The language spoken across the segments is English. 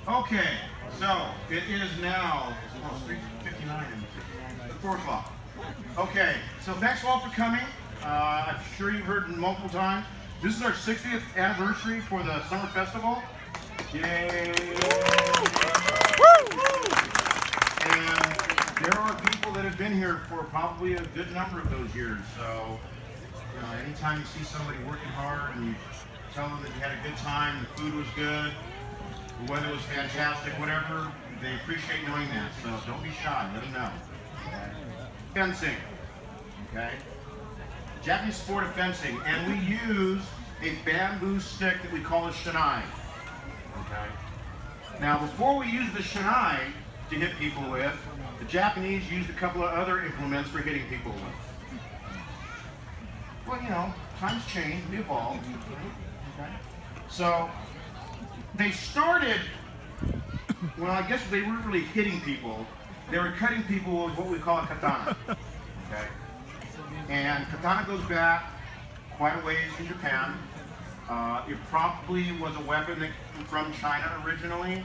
Okay, so it is now 3:59 at 4 o'clock. Okay, so thanks all for coming. I'm sure you've heard multiple times. This is our 60th anniversary for the Summer Festival. Yay! And there are people that have been here for probably a good number of those years. So, anytime you see somebody working hard and you tell them that you had a good time, the food was good, the weather was fantastic, whatever, they appreciate knowing that. So don't be shy, let them know. Okay? Fencing, okay? Japanese sport of fencing, and we use a bamboo stick that we call a shinai. Okay? Now, before we use the shinai to hit people with, the Japanese used a couple of other implements for hitting people with. Well, times change, we evolve. Okay? So, they started, well, I guess they weren't really hitting people. They were cutting people with what we call a katana. Okay? And katana goes back quite a ways in Japan. It probably was a weapon that came from China originally.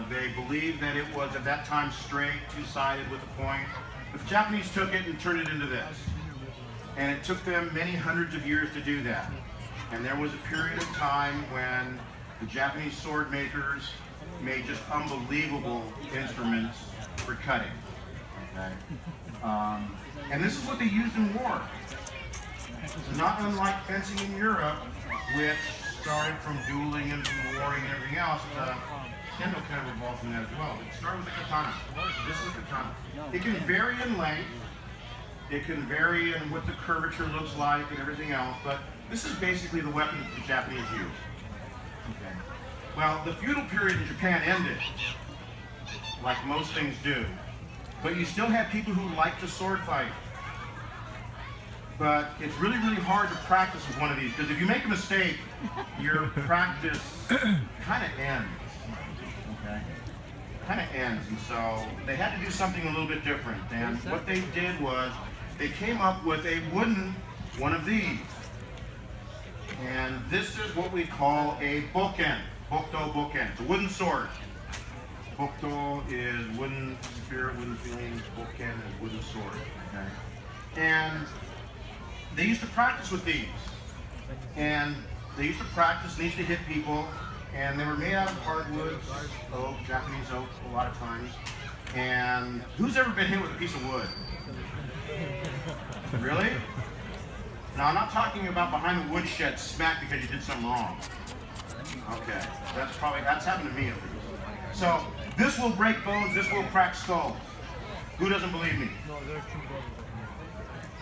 They believed that it was at that time straight, two-sided with a point. But the Japanese took it and turned it into this. And it took them many hundreds of years to do that. And there was a period of time when the Japanese sword makers made just unbelievable instruments for cutting. Okay? And this is what they used in war. Not unlike fencing in Europe, which started from dueling and from warring and everything else. Kendo kind of evolved from that as well. It started with a katana. This is a katana. It can vary in length. It can vary in what the curvature looks like and everything else, but this is basically the weapon that the Japanese used. Okay. Well, the feudal period in Japan ended, like most things do, but you still had people who liked to sword fight. But it's really, really hard to practice with one of these, because if you make a mistake, your practice kind of ends. Okay? Kind of ends, and so they had to do something a little bit different. And what they did was, they came up with a wooden one of these. And this is what we call a bokken. Bokto bokken. It's a wooden sword. Bokto is wooden spirit, wooden feeling. Bokken is wooden sword. Okay? And they used to practice with these. And they used to practice, and they used to hit people. And they were made out of hardwoods, oak, Japanese oak a lot of times. And who's ever been hit with a piece of wood? Really? Now, I'm not talking about behind the woodshed smack because you did something wrong. Okay, that's happened to me at least. So, this will break bones, this will crack skulls. Who doesn't believe me?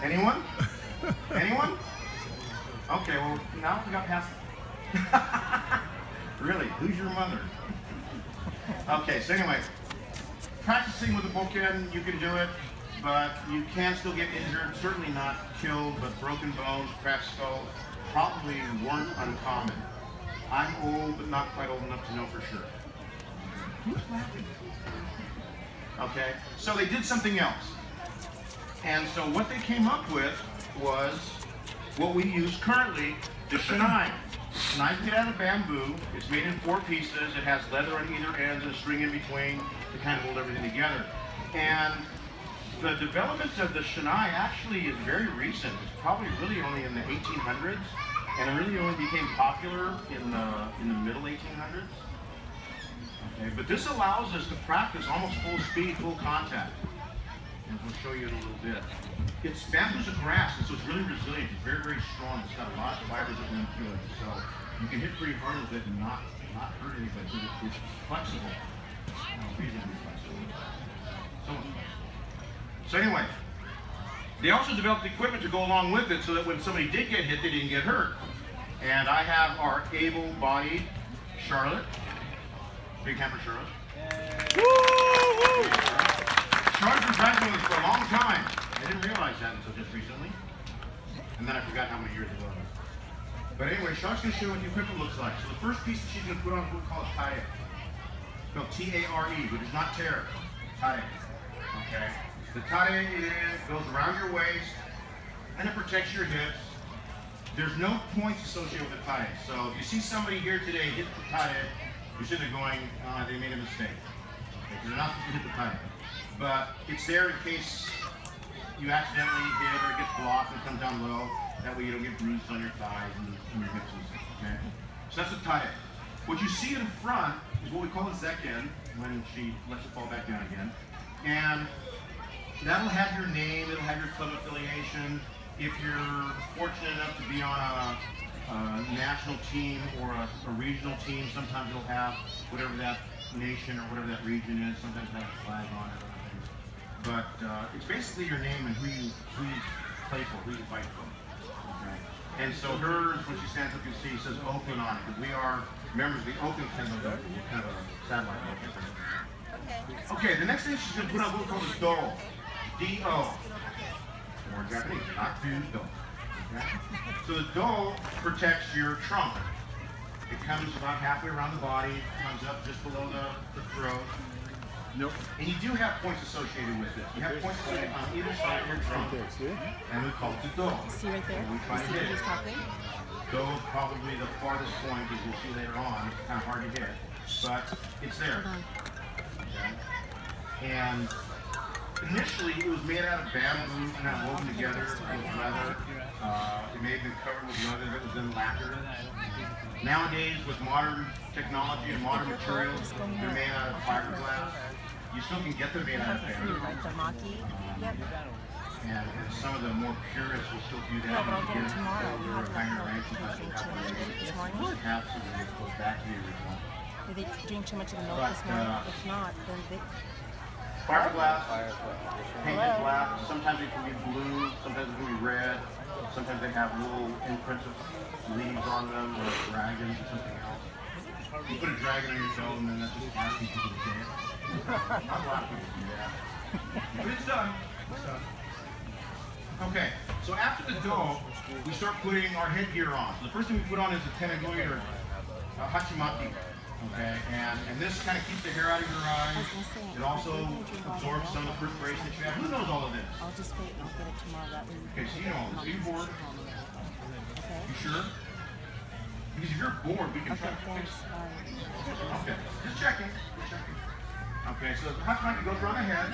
Anyone? Anyone? Okay, well, now we got past it. Really? Who's your mother? Okay, so anyway, practicing with the bokken, you can do it, but you can still get injured. Certainly not killed, but broken bones, cracked skulls probably weren't uncommon. I'm old, but not quite old enough to know for sure. Who's laughing? Okay, so they did something else. And so what they came up with was what we use currently, the shinai. Shinai's made out of bamboo. It's made in 4 pieces. It has leather on either end and a string in between to kind of hold everything together. And the development of the shinai actually is very recent. It's probably really only in the 1800s, and it really only became popular in the middle 1800s. Okay, but this allows us to practice almost full speed, full contact. And we'll show you in a little bit. It's bamboo's a grass, and so it's really resilient. It's very, very strong. It's got a lot of fibers that run through it, so you can hit pretty hard with it and not hurt anybody. It's flexible. Reasonably flexible. So anyway, they also developed equipment to go along with it so that when somebody did get hit, they didn't get hurt. And I have our able-bodied Charlotte. Big hand for Charlotte. Charlotte's been practicing with us for a long time. I didn't realize that until just recently. And then I forgot how many years ago. But anyway, Charlotte's going to show you what the equipment looks like. So the first piece that she's going to put on is what we call a tare. Spelled T-A-R-E, but it's not tear. Tare. Okay? The tare goes around your waist, and it protects your hips. There's no points associated with the tare. So if you see somebody here today hit the tare, you're sitting there going, they made a mistake. Okay, they're not supposed to hit the title. But it's there in case you accidentally hit or it gets blocked and comes down low. That way you don't get bruises on your thighs and your hips and stuff. Okay? So that's a tie. What you see in front is what we call a Zekin, when she lets it fall back down again. And that'll have your name, it'll have your club affiliation. If you're fortunate enough to be on a national team or a regional team, sometimes it'll have whatever that nation or whatever that region is. Sometimes it has a flag on it. But it's basically your name and who you play for, who you fight for. Okay? And so hers, when she stands up, you see, says Oakland on it, because we are members of the Oakland Kendo, kind of a satellite location. Okay, the next thing she's going to put on what we call the Do. D-O. More Japanese, not Do. Okay? So the Do protects your trunk. It comes about halfway around the body, comes up just below the throat. Nope. And you do have points associated with it. You have points associated on either side of your trunk. And we call it the Do. See right there? We try to hit it. Talking? Do is probably the farthest point, as you'll see later on. It's kind of hard to hit, but it's there. Okay. And initially, it was made out of bamboo, kind of woven together with leather. It may have been covered with leather that was then lacquered. Nowadays, with modern technology and modern materials, they're made out of fiberglass. You still can get them made out of bamboo. And some of the more purists will still do that. No, but I'll get it tomorrow. There are higher ranks and have some that goes back to the original. Did they drink too much of the milk this morning? If not, then they... Fiberglass, painted glass. Sometimes it can be blue, sometimes it can be red. Sometimes they have little imprints of leaves on them, or dragons or something else. You put a dragon on your show and then that's just asking people to say it. Not a lot of people do that. But it's done. It's done. Okay, so after the Do, we start putting our headgear on. So the first thing we put on is a tenagoi or hachimaki. Okay, and this kind of keeps the hair out of your eyes. It also absorbs some of the perspiration that you have. Who knows all of this? I'll just wait and I'll get it tomorrow. That way. Okay, so you know all this. Are you bored? Okay. You sure? Because if you're bored, we can try to fix it. Okay, just checking. Just checking. Okay, so the hachimaki goes around the head.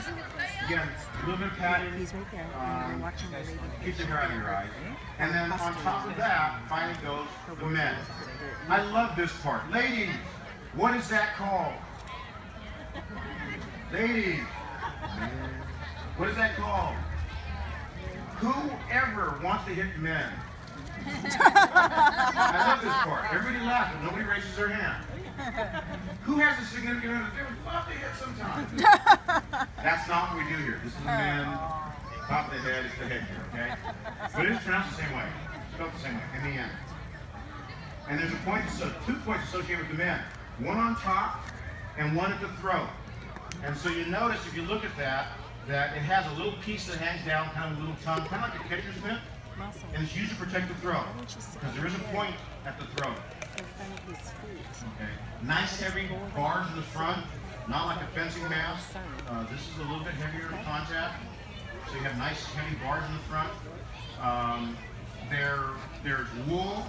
Again, a little bit of padding. He's right there. You're watching the lady. Keeps the hair out of your eyes. And then on top of that, finally goes the men. I love this part. Ladies, what is that called? Ladies, what is that called? Whoever wants to hit men. I love this part. Everybody laughs, but nobody raises their hand. Who has a significant other? They would love to hit sometimes. That's not what we do here. This is the men. Top of the head is the headgear, okay? But it is pronounced the same way. Spelled the same way, M-E-N. And there's a point, so 2 points associated with the men. One on top and one at the throat. And so you notice, if you look at that it has a little piece that hangs down, kind of a little tongue, kind of like a catcher's mitt. And it's used to protect the throat. Because there is a point at the throat. Okay. Nice heavy bars in the front, not like a fencing mask. This is a little bit heavier in contact. So you have nice heavy bars in the front. There's wool,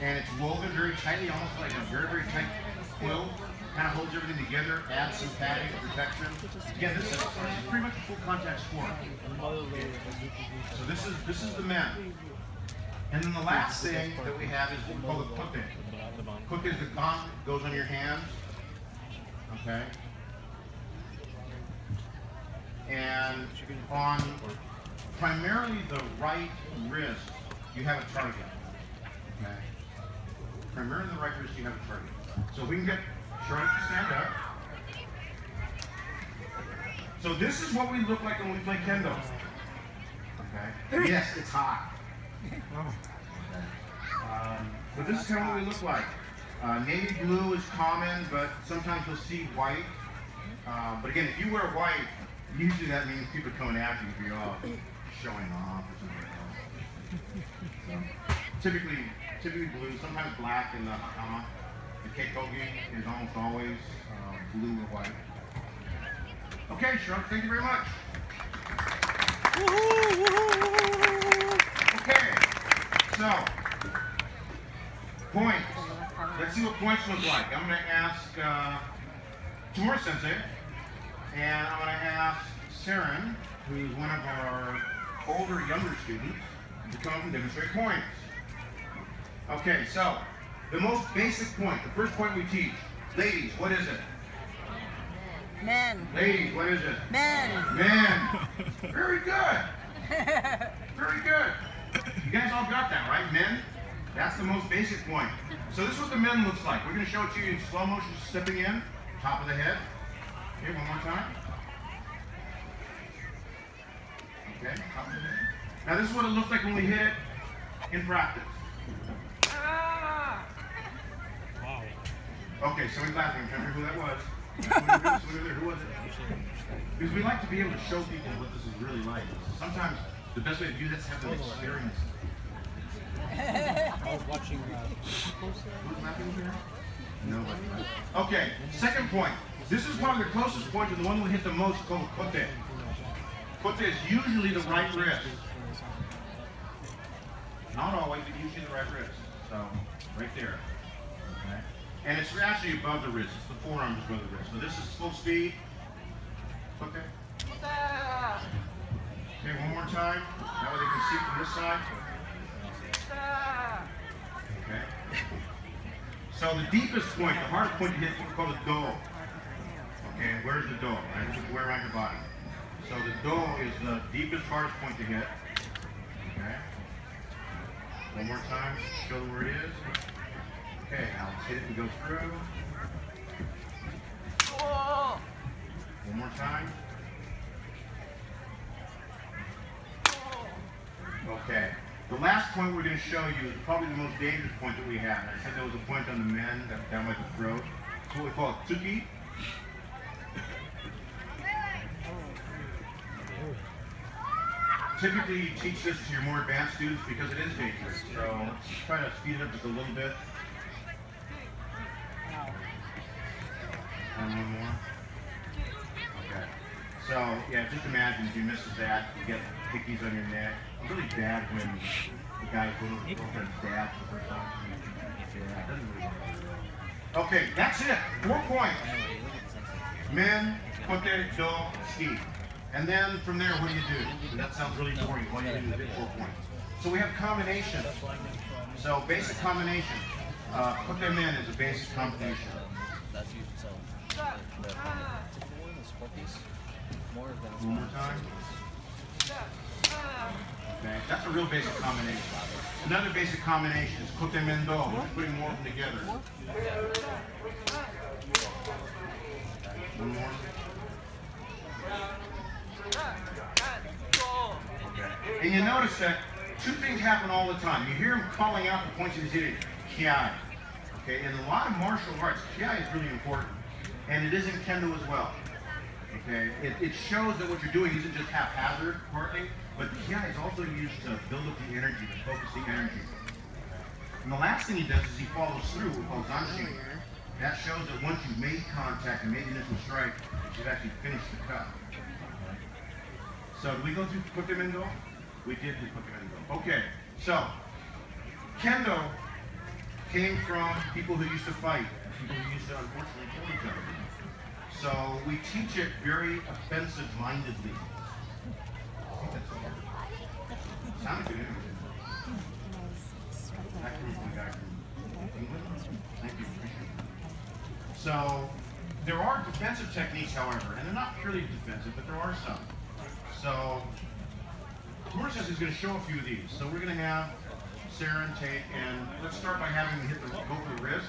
and it's woven very tightly, almost like a very, very tight quilt. Kind of holds everything together, adds some padding, protection. Again, this is pretty much a full contact sport. So this is the men. And then the last thing that we have is what we call the kutte. Kutte is the gauntlet that goes on your hand. Okay. And on primarily the right wrist, you have a target. Okay. Primarily the right wrist, you have a target. So if we can get Charlotte to stand up. So this is what we look like when we play Kendo. Okay. Yes, it's hot. But this is kind of what we look like. Navy blue is common, but sometimes you'll see white. But again, if you wear white, usually that means people are coming after you if you're all showing off or something like that. So, typically blue, sometimes black in the hakama. The keikogi is almost always blue or white. Okay, Shrunk, thank you very much. Okay, so, points. let's see what points look like. I'm going to ask Tamura Sensei, and I'm going to ask Saren, who's one of our older, younger students, to come up and demonstrate points. Okay, so the most basic point, the first point we teach. Ladies, what is it? Men. Ladies, what is it? Men. Men. Very good. Very good. You guys all got that, right? Men? That's the most basic point. So this is what the men looks like. We're going to show it to you in slow motion, stepping in, top of the head. Okay, one more time. Okay, top of the head. Now this is what it looks like when we hit it in practice. Okay, somebody's laughing. I'm trying to remember who that was. Who was it? Because we like to be able to show people what this is really like. Sometimes the best way to do that is have them experience it. I was watching. Who's laughing over here? Nobody. Okay, second point. This is probably the closest point to the one we hit the most, called kote. Kote is usually the right wrist. Not always, but usually the right wrist. So, right there. Okay. And it's actually above the wrist. It's the forearm is above the wrist. So this is full speed. Okay. Okay, one more time. That way they can see from this side. Okay. So the deepest point, the hardest point to hit is called the do. Okay, where's the do? Right? It's where around your body. So the do is the deepest, hardest point to hit. Okay. One more time, show them where it is. Okay, now let's hit it and go through. One more time. Okay. The last point we're going to show you is probably the most dangerous point that we have. I said there was a point on the men down by the throat. It's what we call tsuki. Typically, you teach this to your more advanced students because it is dangerous. So let's try to speed it up just a little bit. And one more. Okay. So, yeah, just imagine if you miss that, you get hickeys on your neck. It's really bad when the guy goes with the girlfriend's dad for the first time. Yeah, it doesn't really work. Okay, that's it. 4 points. Men, kote, do, ski. And then from there, what do you do? That sounds really boring. What do you do to get 4 points? So we have combinations. So basic combination. Kote men is a basic combination. That's usually so. The typical one is 4 piece. More of them. One more time. Okay, that's a real basic combination. Another basic combination is kote men do, which is putting more of them together. One more. Okay. And you notice that 2 things happen all the time. You hear him calling out the points he's hitting. Kiai. Okay, in a lot of martial arts, kiai is really important. And it is in Kendo as well. Okay, it shows that what you're doing isn't just haphazard, partly, but the kiai is also used to build up the energy, to focus the energy. And the last thing he does is he follows through with called zanshi. That shows that once you've made contact and made the initial strike, you should actually finish the cut. So did we go through kote men do? We did do kote men do. Okay, so Kendo came from people who used to fight, people who used to unfortunately kill each other. So we teach it very offensive-mindedly. I think that's it. Sounded good, didn't it? That came from a guy from England. Thank you, appreciate it. So there are defensive techniques, however, and they're not purely defensive, but there are some. So Tamura is going to show a few of these. So we're going to have Saren take, and let's start by having him hit the go for the wrist.